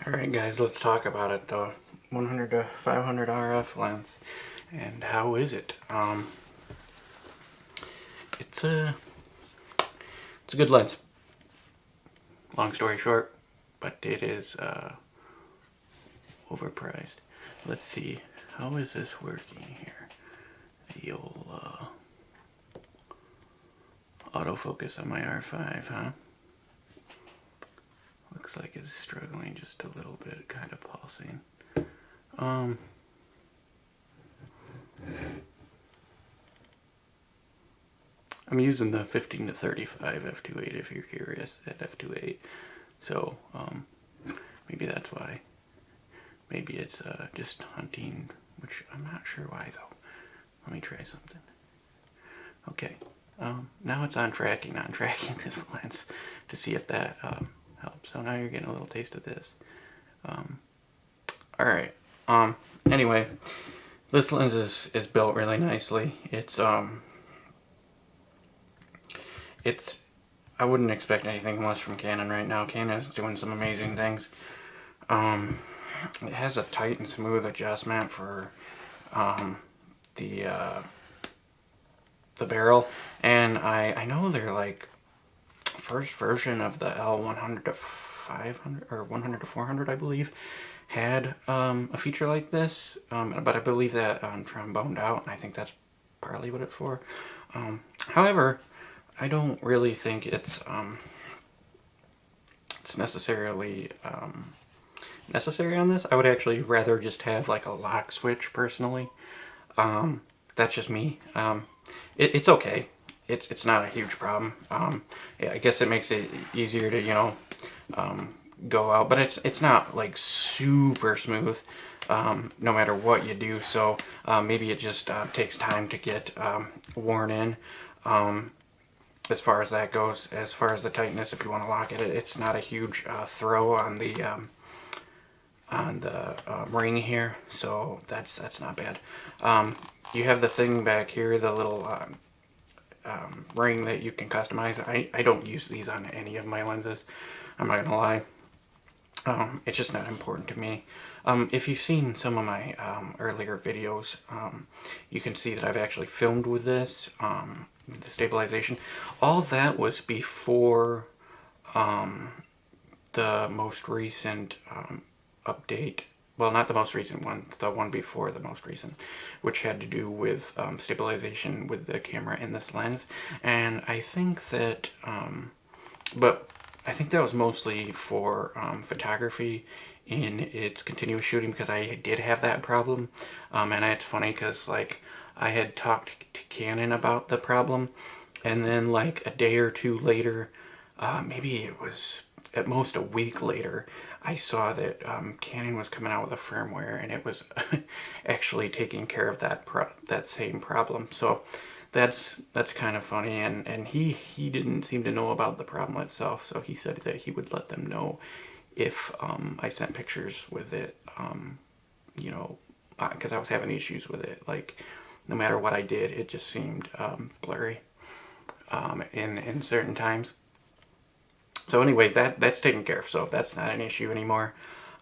Alright guys, let's talk about it. The 100 to 500 RF lens. And how is it? It's a good lens. Long story short, but it is overpriced. Let's see, how is this working here? The old autofocus on my R5, huh? Looks like it's struggling just a little bit, kind of pulsing. I'm using the 15 to 35 f2.8 if you're curious, at f2.8. So, maybe that's why. Maybe it's just hunting, which I'm not sure why though. Let me try something. Okay, now it's on tracking this lens to see if that helps. So now you're getting a little taste of this. Alright, anyway, this lens is built really nicely. I wouldn't expect anything less from Canon right now. Canon is doing some amazing things. It has a tight and smooth adjustment for the barrel, and I know they're like first version of the L100 to 500 or 100 to 400, I believe, had a feature like this, but I believe that tromboned out, and I think that's partly what it's for. However, I don't really think it's necessarily necessary on this. I would actually rather just have like a lock switch personally. That's just me. It's okay. It's not a huge problem. Yeah, I guess it makes it easier to go out, but it's not like super smooth no matter what you do. So maybe it just takes time to get worn in. As far as that goes, as far as the tightness, if you want to lock it, it's not a huge throw on the ring here, so that's not bad. You have the thing back here, the little ring that you can customize. I don't use these on any of my lenses, I'm not gonna lie. It's just not important to me. If you've seen some of my earlier videos, you can see that I've actually filmed with this, the stabilization. All that was before the most recent update. Well, not the most recent one, the one before the most recent, which had to do with stabilization with the camera in this lens. And I think that, but I think that was mostly for photography in its continuous shooting, because I did have that problem. And it's funny because like I had talked to Canon about the problem, and then like a day or two later, maybe it was at most a week later, I saw that Canon was coming out with a firmware, and it was actually taking care of that same problem. So that's kind of funny, and he didn't seem to know about the problem itself, so he said that he would let them know if I sent pictures with it, because I was having issues with it. Like, no matter what I did, it just seemed blurry in certain times. So anyway, that's taken care of, so that's not an issue anymore.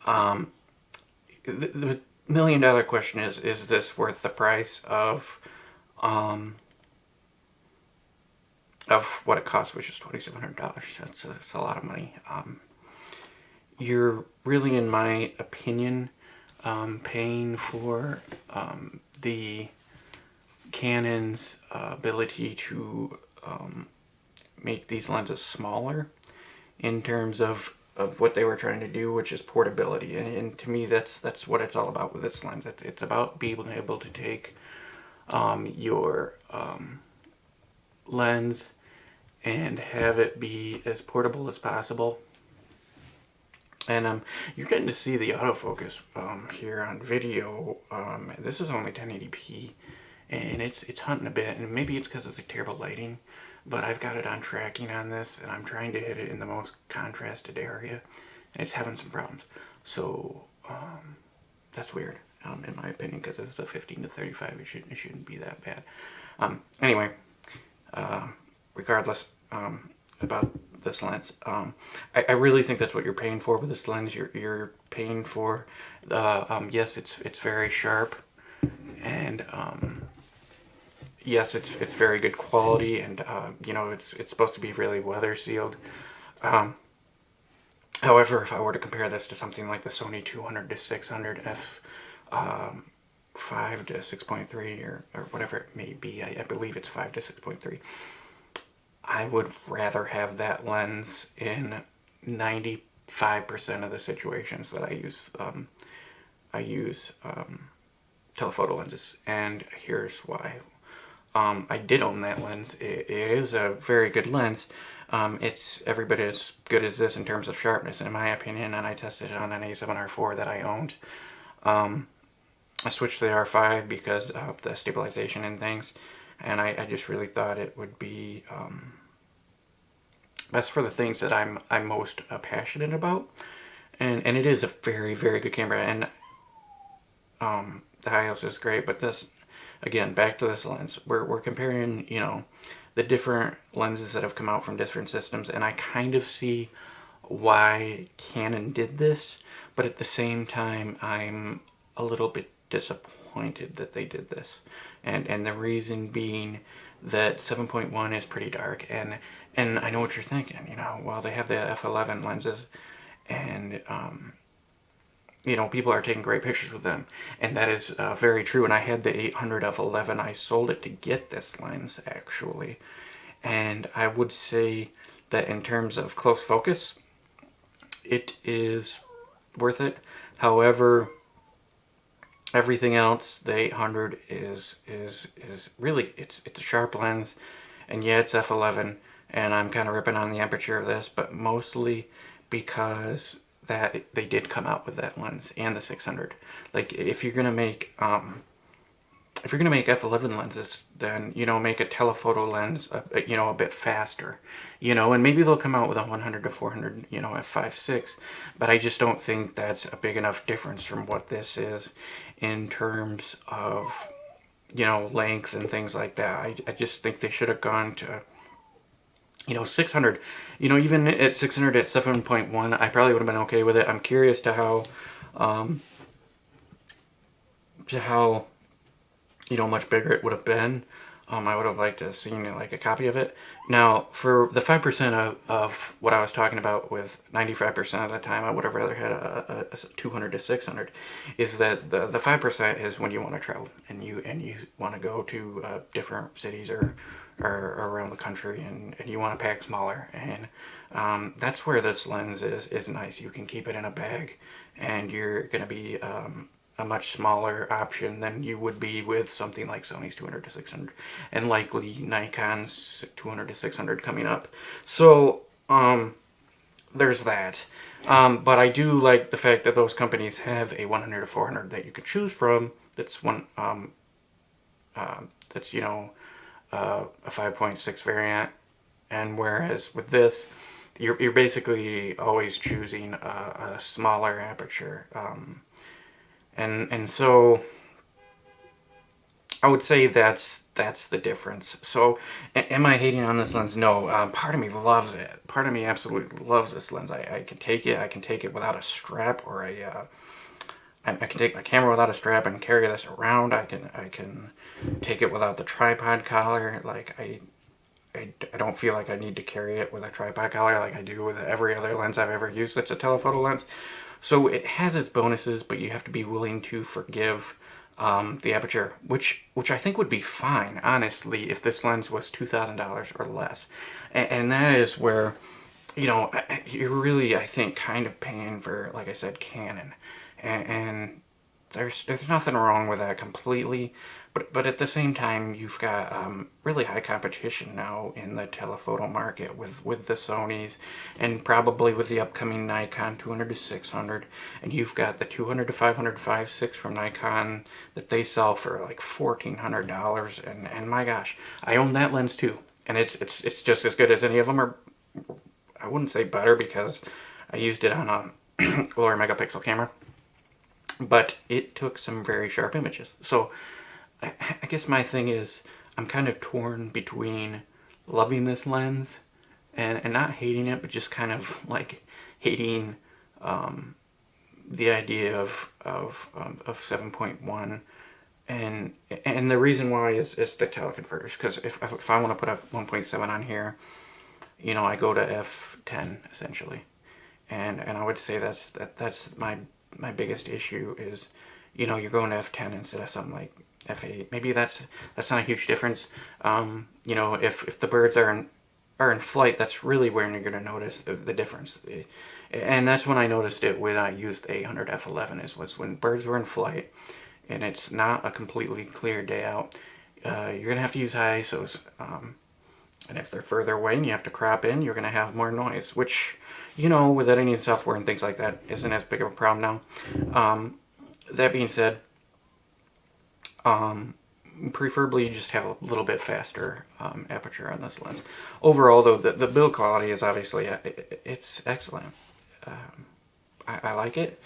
The million-dollar question is this worth the price of what it costs, which is $2,700. That's a lot of money. You're really, in my opinion, paying for the Canon's ability to make these lenses smaller in terms of what they were trying to do, which is portability. And to me, that's what it's all about with this lens. It's about being able to take your lens and have it be as portable as possible. And you're getting to see the autofocus here on video. This is only 1080p, and it's hunting a bit, and maybe it's because of the terrible lighting, but I've got it on tracking on this, and I'm trying to hit it in the most contrasted area, and it's having some problems. So that's weird, in my opinion, because it's a 15 to 35. It shouldn't be that bad. Anyway, regardless about this lens. I really think that's what you're paying for with this lens. You're paying for yes, it's very sharp, and yes, it's very good quality, and you know, it's supposed to be really weather sealed. However, if I were to compare this to something like the Sony 200 to 600 f 5 to 6.3 or whatever it may be, I believe it's 5 to 6.3, I would rather have that lens in 95% of the situations that I use telephoto lenses, and here's why. I did own that lens. It is a very good lens. It's every bit as good as this in terms of sharpness, in my opinion, and I tested it on an A7R4 that I owned. I switched to the R5 because of the stabilization and things, and I just really thought it would be best for the things that I'm most passionate about, and it is a very, very good camera, and the IOS is great. But this, again, back to this lens, we're comparing, you know, the different lenses that have come out from different systems, and I kind of see why Canon did this, but at the same time I'm a little bit disappointed that they did this, and the reason being that 7.1 is pretty dark, and I know what you're thinking, you know, well, they have the f11 lenses, and you know, people are taking great pictures with them, and that is very true. And I had the 800 f11. I sold it to get this lens, actually, and I would say that in terms of close focus, it is worth it. However, everything else, the 800 is really, it's a sharp lens, and yeah, it's f11, and I'm kind of ripping on the aperture of this, but mostly because that they did come out with that lens and the 600. Like, if you're gonna make f11 lenses, then, you know, make a telephoto lens you know, a bit faster, you know, and maybe they'll come out with a 100 to 400, you know, f5.6, but I just don't think that's a big enough difference from what this is in terms of, you know, length and things like that. I just think they should have gone to, you know, 600, you know, even at 600 at 7.1, I probably would have been okay with it. I'm curious to how, you know, much bigger it would have been. I would have liked to have seen like a copy of it. Now, for the 5% of what I was talking about with 95% of the time, I would have rather had a 200 to 600, is that the 5% is when you want to travel and you want to go to different cities or around the country, and you want to pack smaller, and that's where this lens is nice. You can keep it in a bag, and you're going to be a much smaller option than you would be with something like Sony's 200 to 600, and likely Nikon's 200 to 600 coming up. So there's that. But I do like the fact that those companies have a 100 to 400 that you can choose from. That's one that's, you know, a 5.6 variant, and whereas with this, you're basically always choosing a smaller aperture, and so I would say that's the difference. So am I hating on this lens? No. Part of me loves it. Part of me absolutely loves this lens. I can take it. I can take it without a strap, or I can take my camera without a strap and carry this around. I can take it without the tripod collar. Like, I don't feel like I need to carry it with a tripod collar like I do with every other lens I've ever used that's a telephoto lens. So it has its bonuses, but you have to be willing to forgive the aperture, which I think would be fine, honestly, if this lens was $2,000 or less. And that is where, you know, you're really, I think, kind of paying for, like I said, Canon. And there's nothing wrong with that completely, but at the same time, you've got really high competition now in the telephoto market with the Sonys, and probably with the upcoming Nikon 200 to 600, and you've got the 200 to 500 5.6 from Nikon that they sell for like $1,400, and my gosh, I own that lens too, and it's just as good as any of them, or I wouldn't say better because I used it on a lower megapixel camera, but it took some very sharp images. So I guess my thing is, I'm kind of torn between loving this lens and not hating it, but just kind of like hating the idea of 7.1. And the reason why is the teleconverters, because if I want to put a 1.7 on here, you know, I go to f10 essentially, and I would say that's my biggest issue is, you know, you're going to f10 instead of something like f8. Maybe that's not a huge difference. You know, if the birds are in flight, that's really where you're going to notice the difference. And that's when I noticed it when I used the 800 f11, was when birds were in flight and it's not a completely clear day out. You're going to have to use high ISOs. And if they're further away and you have to crop in, you're going to have more noise, which, you know, with editing software and things like that, isn't as big of a problem now. That being said, preferably you just have a little bit faster aperture on this lens. Overall, though, the build quality is obviously, it's excellent. I like it.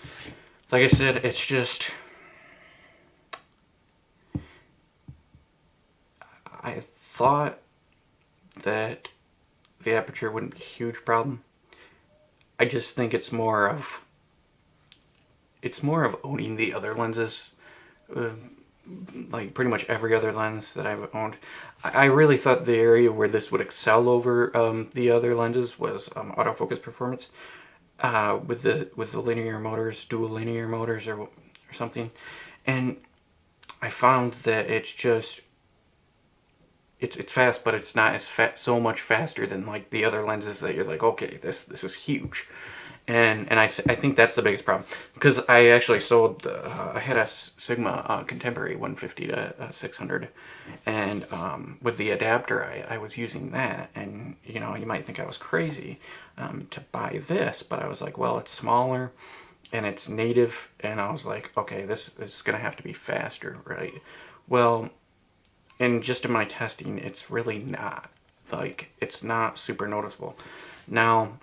Like I said, it's just, I thought that the aperture wouldn't be a huge problem. I just think it's more of owning the other lenses, like pretty much every other lens that I've owned. I really thought the area where this would excel over the other lenses was autofocus performance, with the linear motors, dual linear motors or something, and I found that it's just it's fast, but it's not as so much faster than like the other lenses that you're like, okay, this is huge. And I think that's the biggest problem, because I actually sold I had a Sigma Contemporary 150 to 600, and with the adapter I was using that, and you know, you might think I was crazy to buy this, but I was like, well, it's smaller and it's native, and I was like, okay, this is gonna have to be faster, right? Well, and just in my testing, it's really not. Like, it's not super noticeable. Now,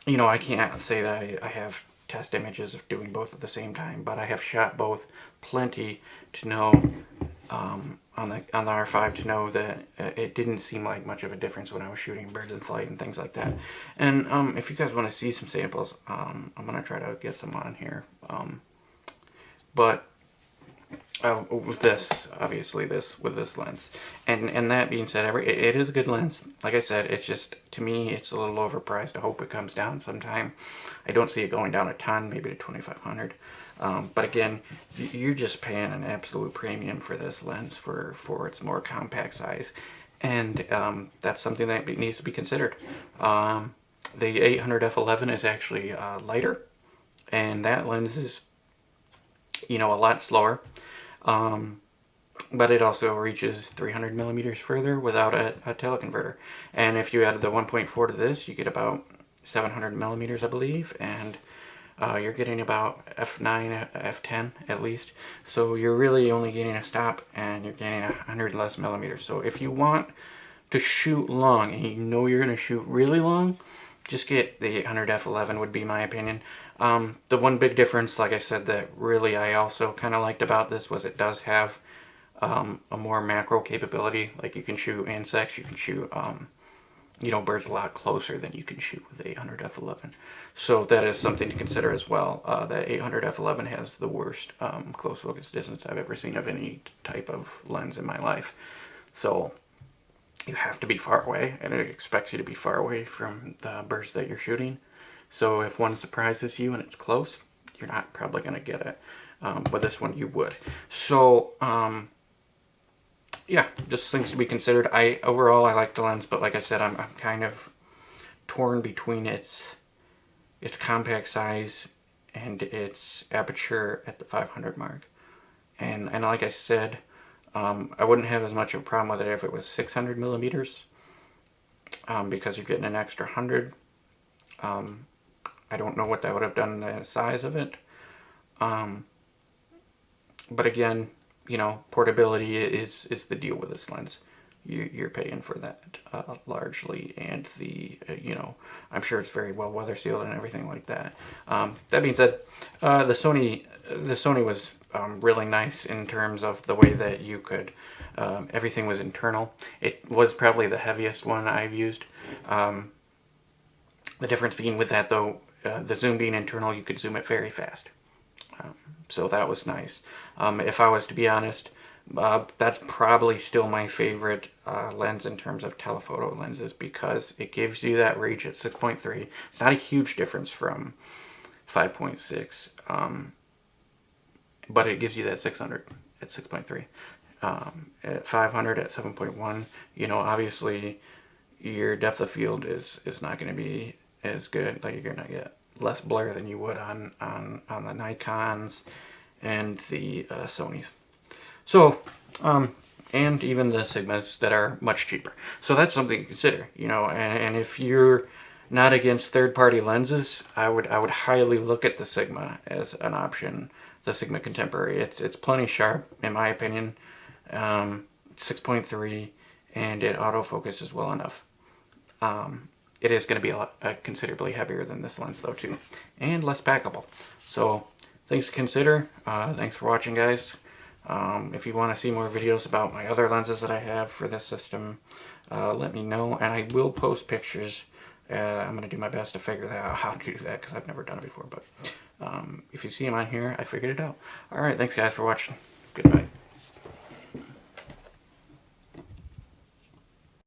you know, I can't say that I have test images of doing both at the same time, but I have shot both plenty to know, on the R5, to know that it didn't seem like much of a difference when I was shooting birds in flight and things like that. And if you guys want to see some samples, I'm gonna try to get some on here. But with this, obviously, with this lens, and that being said, it is a good lens. Like I said, it's just, to me, it's a little overpriced. I hope it comes down sometime. I don't see it going down a ton, maybe to 2,500. But again, you're just paying an absolute premium for this lens for its more compact size, and that's something that needs to be considered. The 800 f11 is actually lighter, and that lens is, you know, a lot slower. But it also reaches 300 millimeters further without a teleconverter. And if you add the 1.4 to this, you get about 700 millimeters, I believe, and you're getting about f9, f10 at least. So you're really only getting a stop, and you're getting 100 less millimeters. So if you want to shoot long, and you know you're going to shoot really long, just get the 800 f11 would be my opinion. The one big difference, like I said, that really I also kind of liked about this was it does have a more macro capability. Like, you can shoot insects, you can shoot you know, birds a lot closer than you can shoot with the 800 f11. So that is something to consider as well. The 800 f11 has the worst close focus distance I've ever seen of any type of lens in my life. So you have to be far away, and it expects you to be far away from the birds that you're shooting. So if one surprises you and it's close, you're not probably going to get it. With this one, you would. So, yeah, just things to be considered. Overall, I like the lens, but like I said, I'm kind of torn between its compact size and its aperture at the 500 mark. And like I said, I wouldn't have as much of a problem with it if it was 600 millimeters, because you're getting an extra 100. I don't know what that would have done the size of it. But again, you know, portability is the deal with this lens. You're paying for that largely, and you know, I'm sure it's very well weather sealed and everything like that. That being said, the Sony was really nice in terms of the way that you could, everything was internal. It was probably the heaviest one I've used. The difference being with that though, the zoom being internal, you could zoom it very fast. So that was nice. If I was to be honest, that's probably still my favorite lens in terms of telephoto lenses, because it gives you that reach at 6.3. It's not a huge difference from 5.6, but it gives you that 600 at 6.3. At 500 at 7.1, you know, obviously your depth of field is not going to be as good. Like, you're going to get less blur than you would on the Nikons and the Sonys. So, and even the Sigmas that are much cheaper. So that's something to consider, you know. And if you're not against third-party lenses, I would highly look at the Sigma as an option. The Sigma Contemporary. It's plenty sharp in my opinion. 6.3, and it autofocuses well enough. It is going to be considerably heavier than this lens though too, and less packable. So things to consider. Thanks for watching, guys. If you want to see more videos about my other lenses that I have for this system, let me know, and I will post pictures. I'm going to do my best to figure out how to do that, because I've never done it before, but if you see them on here, I figured it out. Alright, thanks guys for watching. Goodbye.